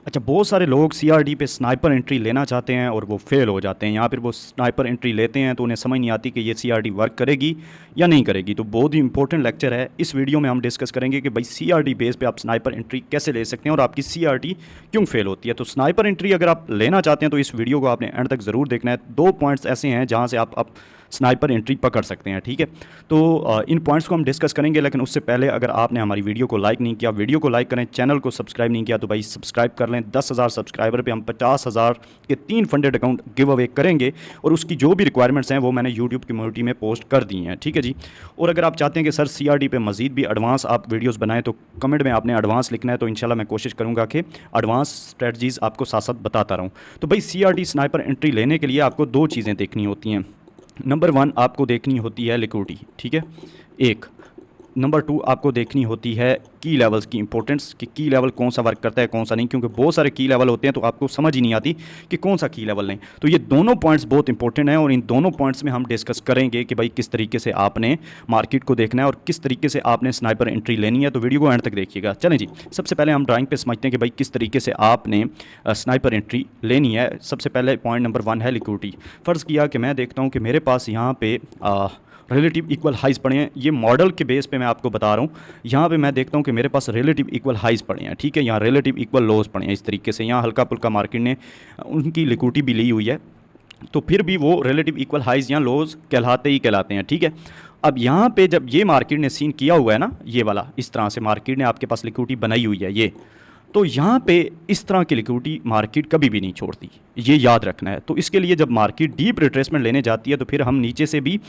अच्छा, बहुत सारे लोग सीआरडी पे स्नाइपर एंट्री लेना चाहते हैं और वो फेल हो जाते हैं। यहाँ फिर वो स्नाइपर एंट्री लेते हैं तो उन्हें समझ नहीं आती कि ये सीआरडी वर्क करेगी या नहीं करेगी। तो बहुत ही इंपॉर्टेंट लेक्चर है। इस वीडियो में हम डिस्कस करेंगे कि भाई सीआरडी बेस पे आप स्नाइपर एंट्री कैसे ले सकते हैं और आपकी सीआरडी क्यों फेल होती है। तो स्नाइपर एंट्री अगर आप लेना चाहते हैं तो इस वीडियो को आपने एंड तक ज़रूर देखना है। 2 पॉइंट्स ऐसे हैं जहाँ से आप स्नाइपर एंट्री पकड़ सकते हैं, ठीक है। तो इन पॉइंट्स को हम डिस्कस करेंगे, लेकिन उससे पहले अगर आपने हमारी वीडियो को लाइक नहीं किया, वीडियो को लाइक करें, चैनल को सब्सक्राइब नहीं किया तो भाई सब्सक्राइब कर लें। 10,000 सब्सक्राइबर पे हम 50,000 के 3 फंडेड अकाउंट गिव अवे करेंगे और उसकी जो भी रिक्वायरमेंट्स हैं वो मैंने यूट्यूब कम्युनिटी में पोस्ट कर दी हैं, ठीक है जी। और अगर आप चाहते हैं कि सर सीआरडी पे मजीद भी एडवांस आप वीडियोज़ बनाएं तो कमेंट में आपने एडवांस लिखना है, तो इंशाल्लाह मैं कोशिश करूँगा कि एडवांस स्ट्रेटजीज़ आपको साथ साथ बताता रहूँ। तो भाई सीआरडी स्नाइपर एंट्री लेने के लिए आपको 2 चीज़ें देखनी होती हैं। नंबर 1 आपको देखनी होती है लिक्विडिटी, ठीक है, एक। नंबर 2 आपको देखनी होती है की लेवल्स की इंपॉर्टेंस कि की लेवल कौन सा वर्क करता है कौन सा नहीं, क्योंकि बहुत सारे की लेवल होते हैं तो आपको समझ ही नहीं आती कि कौन सा की लेवल नहीं। तो ये दोनों पॉइंट्स बहुत इंपॉर्टेंट हैं और इन दोनों पॉइंट्स में हम डिस्कस करेंगे कि भाई किस तरीके से आपने मार्केट को देखना है और किस तरीके से आपने स्नाइपर एंट्री लेनी है। तो वीडियो को एंड तक देखिएगा। चलें जी, सबसे पहले हम ड्राइंग पे समझते हैं कि भाई किस तरीके से आपने स्नाइपर एंट्री लेनी है। सबसे पहले पॉइंट नंबर 1 है लिक्विडिटी। फ़र्ज़ किया कि मैं देखता हूँ कि मेरे पास यहाँ पे रिलेटिव इक्वल हाइज पड़े हैं। ये मॉडल के बेस पे मैं आपको बता रहा हूँ। यहाँ पे मैं देखता हूँ कि मेरे पास रिलेटिव इक्वल हाइज पड़े हैं, ठीक है। यहाँ रिलेटिव इक्वल लोज पड़े हैं इस तरीके से। यहाँ हल्का पुल्का मार्केट ने उनकी लिक्विडिटी भी ली हुई है, तो फिर भी वो रिलेटिव इक्वल हाइज या लोज कहलाते ही कहलाते हैं, ठीक है। अब यहाँ पे जब ये मार्केट ने सीन किया हुआ है ना, ये वाला इस तरह से मार्केट ने आपके पास लिक्विडिटी बनाई हुई है ये, तो यहाँ पे इस तरह की लिक्विडिटी मार्केट कभी भी नहीं छोड़ती, ये याद रखना है। तो इसके लिए जब मार्केट डीप रिट्रेसमेंट लेने जाती है तो फिर हम नीचे से भी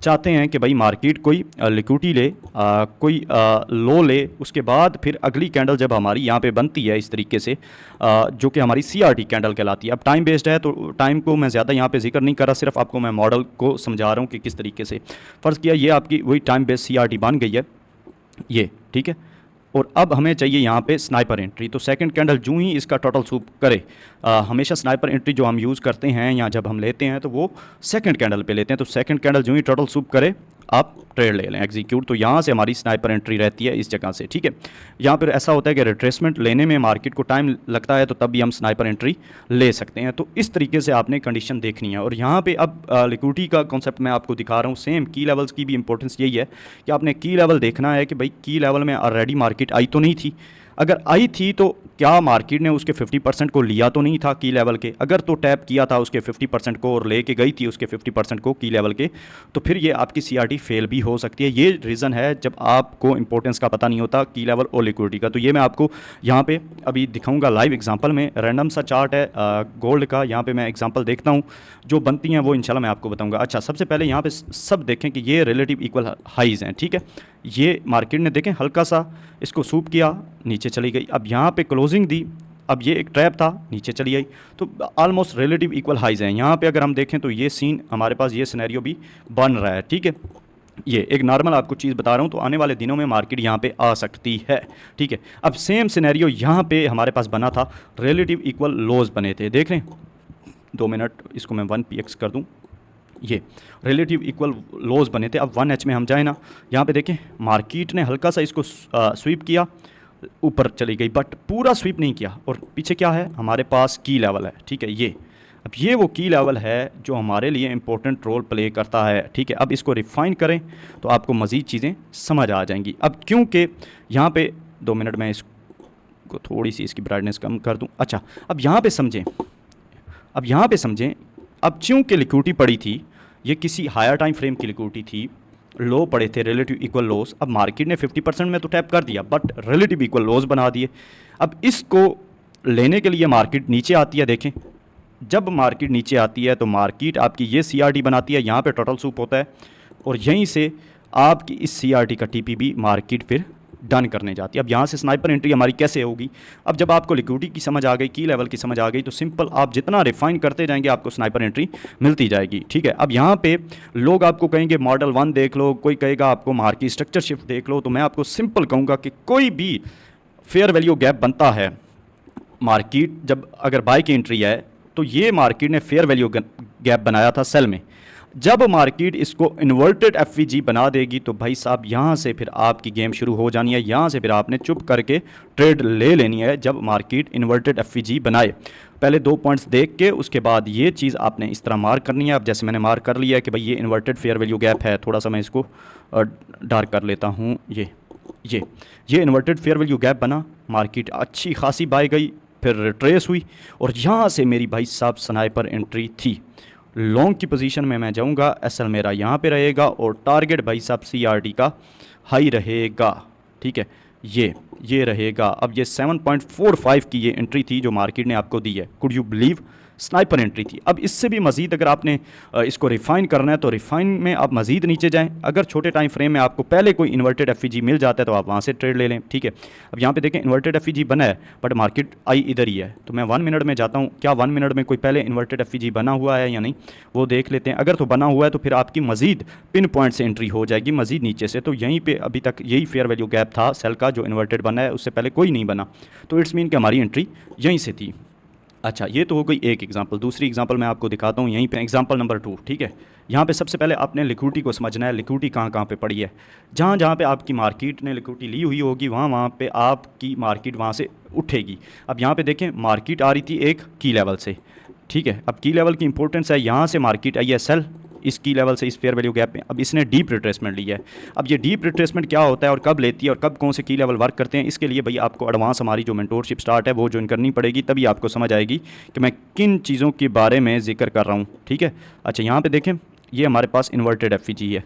चाहते हैं कि भाई मार्केट कोई लिक्विडिटी ले, कोई लो ले, उसके बाद फिर अगली कैंडल जब हमारी यहाँ पे बनती है इस तरीके से, जो कि हमारी सीआरटी कैंडल कहलाती है। अब टाइम बेस्ड है तो टाइम को मैं ज़्यादा यहाँ पे जिक्र नहीं कर रहा, सिर्फ आपको मैं मॉडल को समझा रहा हूँ कि किस तरीके से। फ़र्ज़ किया ये आपकी वही टाइम बेस्ड सीआरटी बन गई है ये, ठीक है। और अब हमें चाहिए यहाँ पे स्नाइपर एंट्री। तो सेकंड कैंडल जो ही इसका टोटल सूप करे, हमेशा स्नाइपर एंट्री जो हम यूज़ करते हैं या जब हम लेते हैं तो वो सेकंड कैंडल पे लेते हैं। तो सेकंड कैंडल जो ही टोटल सूप करे आप ट्रेड ले लें एग्जीक्यूट। तो यहाँ से हमारी स्नाइपर एंट्री रहती है इस जगह से, ठीक है। यहाँ पर ऐसा होता है कि रिट्रेसमेंट लेने में मार्केट को टाइम लगता है तो तब भी हम स्नाइपर एंट्री ले सकते हैं। तो इस तरीके से आपने कंडीशन देखनी है। और यहाँ पे अब लिक्विडिटी का कॉन्सेप्ट मैं आपको दिखा रहा हूँ। सेम की लेवल्स की भी इंपॉर्टेंस यही है कि आपने की लेवल देखना है कि भाई की लेवल में ऑलरेडी मार्केट आई तो नहीं थी। अगर आई थी तो क्या मार्केट ने उसके 50% को लिया तो नहीं था की लेवल के। अगर तो टैप किया था उसके 50% को और लेके गई थी उसके 50% को की लेवल के, तो फिर ये आपकी सीआरटी फेल भी हो सकती है। ये रीज़न है जब आपको इंपॉर्टेंस का पता नहीं होता की लेवल और लिक्विडिटी का। तो ये मैं आपको यहाँ पे अभी दिखाऊंगा लाइव एग्जांपल में। रैंडम सा चार्ट है गोल्ड का, यहाँ पे मैं एग्जांपल देखता हूँ, जो बनती हैं वो इंशाल्लाह मैं आपको बताऊँगा। अच्छा, सबसे पहले यहाँ पे सब देखें कि ये रिलेटिव इक्वल हाइज हैं, ठीक है। ये मार्केट ने देखें हल्का सा इसको सूप किया, नीचे चली गई। अब यहाँ पे क्लोजिंग दी, अब ये एक ट्रैप था, नीचे चली गई। तो ऑलमोस्ट रिलेटिव इक्वल हाइज हैं। यहाँ पे अगर हम देखें तो ये सीन हमारे पास ये सिनेरियो भी बन रहा है, ठीक है। ये एक नॉर्मल आपको चीज़ बता रहा हूँ। तो आने वाले दिनों में मार्केट यहाँ पे आ सकती है, ठीक है। अब सेम सिनेरियो यहाँ पे हमारे पास बना था, रिलेटिव इक्वल लोज बने थे, देख लें 2 मिनट, इसको मैं 1px कर दूँ। ये रिलेटिव इक्वल लोज बने थे। अब 1h में हम जाए ना, यहाँ पे देखें मार्केट ने हल्का सा इसको स्वीप किया, ऊपर चली गई, बट पूरा स्वीप नहीं किया। और पीछे क्या है हमारे पास की लेवल है, ठीक है। ये अब ये वो की लेवल है जो हमारे लिए इंपॉर्टेंट रोल प्ले करता है, ठीक है। अब इसको रिफाइन करें तो आपको मज़ीद चीज़ें समझ आ जाएंगी। अब क्योंकि यहाँ पे 2 मिनट में इसको थोड़ी सी इसकी ब्राइटनेस कम कर दूँ। अच्छा, अब यहाँ पर समझें, अब यहाँ पर समझें, अब चूँकि लिक्विडिटी पड़ी थी, ये किसी हायर टाइम फ्रेम की लिक्विडिटी थी, लो पड़े थे रिलेटिव इक्वल लोस। अब मार्केट ने 50% में तो टैप कर दिया, बट रिलेटिव इक्वल लोस बना दिए। अब इसको लेने के लिए मार्केट नीचे आती है, देखें जब मार्केट नीचे आती है तो मार्केट आपकी ये सीआरटी बनाती है, यहाँ पे टोटल सूप होता है और यहीं से आपकी इस सीआरटी का टीपीबी मार्केट फिर डन करने जाती है। अब यहाँ से स्नाइपर एंट्री हमारी कैसे होगी? अब जब आपको लिक्विडिटी की समझ आ गई, की लेवल की समझ आ गई, तो सिंपल आप जितना रिफाइन करते जाएंगे आपको स्नाइपर एंट्री मिलती जाएगी, ठीक है। अब यहाँ पे लोग आपको कहेंगे मॉडल 1 देख लो, कोई कहेगा आपको मार्केट स्ट्रक्चर शिफ्ट देख लो। तो मैं आपको सिंपल कहूँगा कि कोई भी फेयर वैल्यू गैप बनता है, मार्केट जब अगर बाय की एंट्री है तो ये मार्केट ने फेयर वैल्यू गैप बनाया था सेल में। जब मार्केट इसको इन्वर्टेड एफवीजी बना देगी तो भाई साहब यहाँ से फिर आपकी गेम शुरू हो जानी है, यहाँ से फिर आपने चुप करके ट्रेड ले लेनी है जब मार्केट इन्वर्टेड एफवीजी बनाए। पहले 2 पॉइंट्स देख के उसके बाद ये चीज़ आपने इस तरह मार्क करनी है। अब जैसे मैंने मार्क कर लिया है कि भाई ये इन्वर्टेड फेयर वैल्यू गैप है, थोड़ा सा मैं इसको डार्क कर लेता हूँ। ये इन्वर्टेड फेयर वैल्यू गैप बना, मार्केट अच्छी खासी बाय गई, फिर रिट्रेस हुई और यहाँ से मेरी भाई साहब स्नाइपर एंट्री थी। लॉन्ग की पोजीशन में मैं जाऊँगा, एसएल मेरा यहाँ पे रहेगा और टारगेट भाई साहब सीआरटी का हाई रहेगा। ठीक है, ये रहेगा। अब ये 7.45 की ये एंट्री थी जो मार्केट ने आपको दी है। Could you believe, sniper entry थी। अब इससे भी मज़ीद अगर आपने इसको रिफ़ाइन करना है तो रिफ़ाइन में आप मज़ीद नीचे जाएं। अगर छोटे टाइम फ्रेम में आपको पहले कोई इन्वर्टेड एफईजी मिल जाता है तो आप वहाँ से ट्रेड ले लें। ठीक है, अब यहाँ पे देखें इन्वर्टेड एफईजी बना है बट मार्केट आई इधर ही है, तो मैं 1 मिनट में जाता हूँ। क्या 1 मिनट में कोई पहले इन्वर्टेड एफईजी बना हुआ है या नहीं वो देख लेते हैं। अगर तो बना हुआ है तो फिर आपकी मज़ीद पिन पॉइंट से एंट्री हो जाएगी मज़ीद नीचे से। तो यहीं पर अभी तक यही फेयर वैल्यू गैप था सेल का जो इन्वर्टेड बना है, उससे पहले कोई नहीं बना, तो इट्स मीन कि हमारी एंट्री यहीं से थी। अच्छा, ये तो हो गई एक एग्जांपल। दूसरी एग्जांपल मैं आपको दिखाता हूँ यहीं पे, एग्जांपल नंबर 2। ठीक है, यहाँ पे सबसे पहले आपने लिक्विडिटी को समझना है। लिक्विडिटी कहाँ कहाँ पे पड़ी है, जहाँ जहाँ पे आपकी मार्केट ने लिक्विडिटी ली हुई होगी वहाँ वहाँ पे आपकी मार्केट वहाँ से उठेगी। अब यहाँ पे देखें मार्केट आ रही थी एक की लेवल से। ठीक है, अब की लेवल की इंपॉर्टेंस है, यहाँ से मार्केट आई है सेल इस की लेवल से इस फेयर वैल्यू गैप में। अब इसने डीप रिट्रेसमेंट लिया है। अब ये डीप रिट्रेसमेंट क्या होता है और कब लेती है और कब कौन से की लेवल वर्क करते हैं, इसके लिए भाई आपको एडवांस हमारी जो मेंटोरशिप स्टार्ट है वो ज्वाइन करनी पड़ेगी, तभी आपको समझ आएगी कि मैं किन चीज़ों के बारे में जिक्र कर रहा हूँ। ठीक है, अच्छा यहाँ पर देखें ये हमारे पास इन्वर्टेड एफईजी है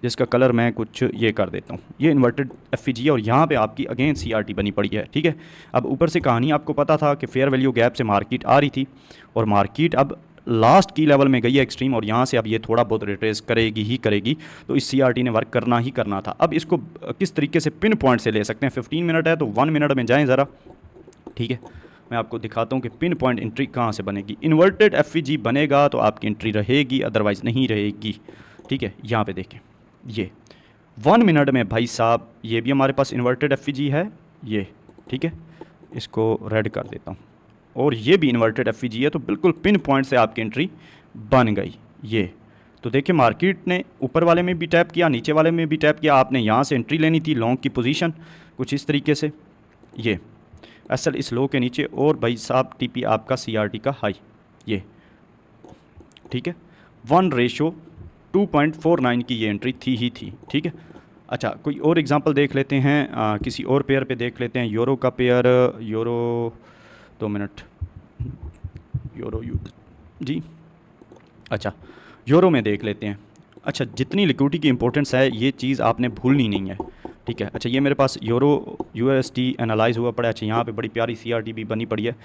जिसका कलर मैं कुछ ये कर देता हूँ। ये इन्वर्टेड एफईजी है और यहाँ पे आपकी अगेन सीआरटी बनी पड़ी है। ठीक है, अब ऊपर से कहानी आपको पता था कि फेयर वैल्यू गैप से मार्केट आ रही थी और मार्केट अब लास्ट की लेवल में गई है एक्सट्रीम और यहाँ से अब ये थोड़ा बहुत रिट्रेस करेगी ही करेगी, तो इस सीआरटी ने वर्क करना ही करना था। अब इसको किस तरीके से पिन पॉइंट से ले सकते हैं, 15 मिनट है तो 1 मिनट में जाएं ज़रा। ठीक है, मैं आपको दिखाता हूँ कि पिन पॉइंट एंट्री कहाँ से बनेगी। इन्वर्टेड एफईजी बनेगा तो आपकी एंट्री रहेगी, अदरवाइज़ नहीं रहेगी। ठीक है, यहाँ पे देखें ये 1 मिनट में भाई साहब ये भी हमारे पास इन्वर्टेड एफईजी है ये। ठीक है, इसको रेड कर देता हूँ और ये भी इन्वर्टेड एफईजी है, तो बिल्कुल पिन पॉइंट से आपकी एंट्री बन गई। ये तो देखिए मार्केट ने ऊपर वाले में भी टैप किया, नीचे वाले में भी टैप किया। आपने यहाँ से एंट्री लेनी थी लॉन्ग की पोजीशन कुछ इस तरीके से, ये एसएल इस लो के नीचे और भाई साहब टीपी आपका सीआरटी का हाई ये। ठीक है, 1:2.49 की ये एंट्री थी ही थी। ठीक है, अच्छा कोई और एग्जांपल देख लेते हैं, किसी और पेयर पे देख लेते हैं। यूरो का पेयर, यूरो 2 मिनट, यूरो जी, अच्छा यूरो में देख लेते हैं। अच्छा, जितनी लिक्विडिटी की इंपॉर्टेंस है ये चीज़ आपने भूलनी नहीं है। ठीक है, अच्छा ये मेरे पास यूरो यूएसडी एनालाइज हुआ पड़ा है। अच्छा यहाँ पे बड़ी प्यारी सीआरटी भी बनी पड़ी है,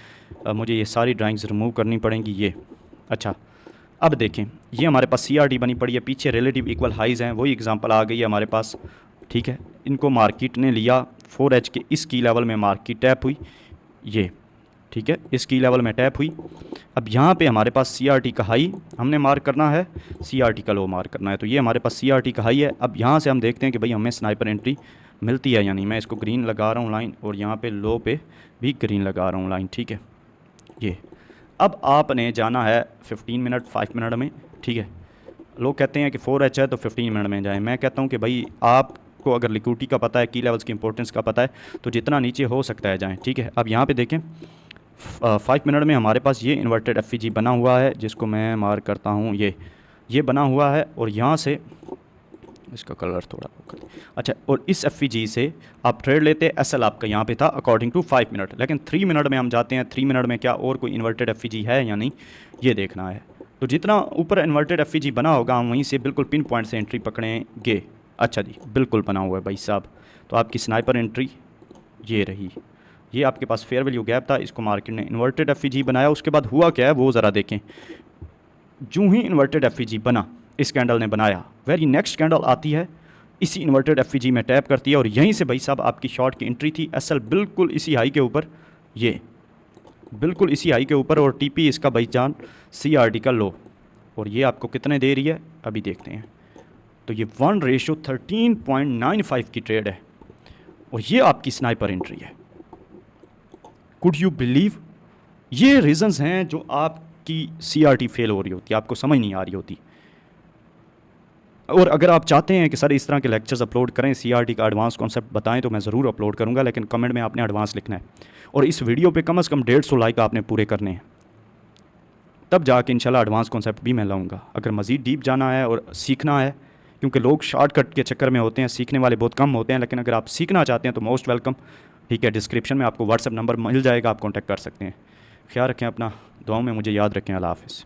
मुझे ये सारी ड्राइंग्स रिमूव करनी पड़ेंगी ये। अच्छा अब देखें ये हमारे पास सीआरटी बनी पड़ी है, पीछे रिलेटिव इक्वल हाइज़ हैं, वही एग्जांपल आ गई है हमारे पास। ठीक है, इनको मार्केट ने लिया 4H के इस की लेवल में मार्केट टैप हुई ये। ठीक है, इस की लेवल में टैप हुई। अब यहाँ पे हमारे पास सीआरटी का हाई हमने मार्क करना है, सीआरटी का लो मार्क करना है, तो ये हमारे पास सीआरटी का हाई है। अब यहाँ से हम देखते हैं कि भाई हमें स्नाइपर एंट्री मिलती है या नहीं। मैं इसको ग्रीन लगा रहा हूँ लाइन और यहाँ पे लो पे भी ग्रीन लगा रहा हूँ लाइन। ठीक है, ये अब आपने जाना है 15 मिनट 5 मिनट में। ठीक है, लोग कहते हैं कि 4H है तो 15 मिनट में जाएँ। मैं कहता हूँ कि भाई आपको अगर लिक्विडिटी का पता है, की लेवल्स की इंपॉर्टेंस का पता है, तो जितना नीचे हो सकता है जाएँ। ठीक है, अब यहाँ पे देखें 5 मिनट में हमारे पास ये इन्वर्टेड एफईजी बना हुआ है जिसको मैं मार्क करता हूँ ये बना हुआ है और यहाँ से इसका कलर थोड़ा अच्छा, और इस एफईजी से आप ट्रेड लेते। एसएल आपका यहाँ पे था अकॉर्डिंग टू 5 मिनट, लेकिन 3 मिनट में हम जाते हैं। 3 मिनट में क्या और कोई इन्वर्टेड एफईजी है या नहीं ये देखना है। तो जितना ऊपर इन्वर्टेड एफईजी बना होगा हम वहीं से बिल्कुल पिन पॉइंट से एंट्री पकड़ेंगे। अच्छा जी, बिल्कुल बना हुआ है भाई साहब, तो आपकी स्नाइपर एंट्री ये रही। ये आपके पास फेयर वैल्यू गैप था, इसको मार्केट ने इन्वर्टेड एफईजी बनाया। उसके बाद हुआ क्या है वो ज़रा देखें। जो ही इन्वर्टेड एफईजी बना इस कैंडल ने बनाया, वेरी नेक्स्ट कैंडल आती है इसी इन्वर्टेड एफईजी में टैप करती है और यहीं से भाई साहब आपकी शॉर्ट की एंट्री थी। एसएल बिल्कुल इसी हाई के ऊपर, ये बिल्कुल इसी हाई के ऊपर, और टीपी इसका भाईजान सीआरटी का लो, और ये आपको कितने दे रही है अभी देखते हैं। तो ये 1:13.95 की ट्रेड है और ये आपकी स्नाइपर एंट्री है। कुड यू बिलीव, ये रीजंस हैं जो आपकी सीआरटी फेल हो रही होती है, आपको समझ नहीं आ रही होती। और अगर आप चाहते हैं कि सर इस तरह के लेक्चर्स अपलोड करें, सीआरटी का एडवांस कॉन्सेप्ट बताएं, तो मैं ज़रूर अपलोड करूँगा, लेकिन कमेंट में आपने एडवांस लिखना है और इस वीडियो पे कम से कम 150 लाइक आपने पूरे करने हैं, तब जाके इंशाल्लाह एडवांस कॉन्सेप्ट भी मैं लाऊंगा। अगर मज़ीद डीप जाना है और सीखना है, क्योंकि लोग शॉर्टकट के चक्कर में होते हैं, सीखने वाले बहुत कम होते हैं, लेकिन अगर आप सीखना चाहते हैं तो मोस्ट वेलकम। ठीक है, डिस्क्रिप्शन में आपको व्हाट्सएप नंबर मिल जाएगा, आप कॉन्टैक्ट कर सकते हैं। ख्याल रखें अपना, दुआओं में मुझे याद रखें। अल्लाह हाफ़िज़।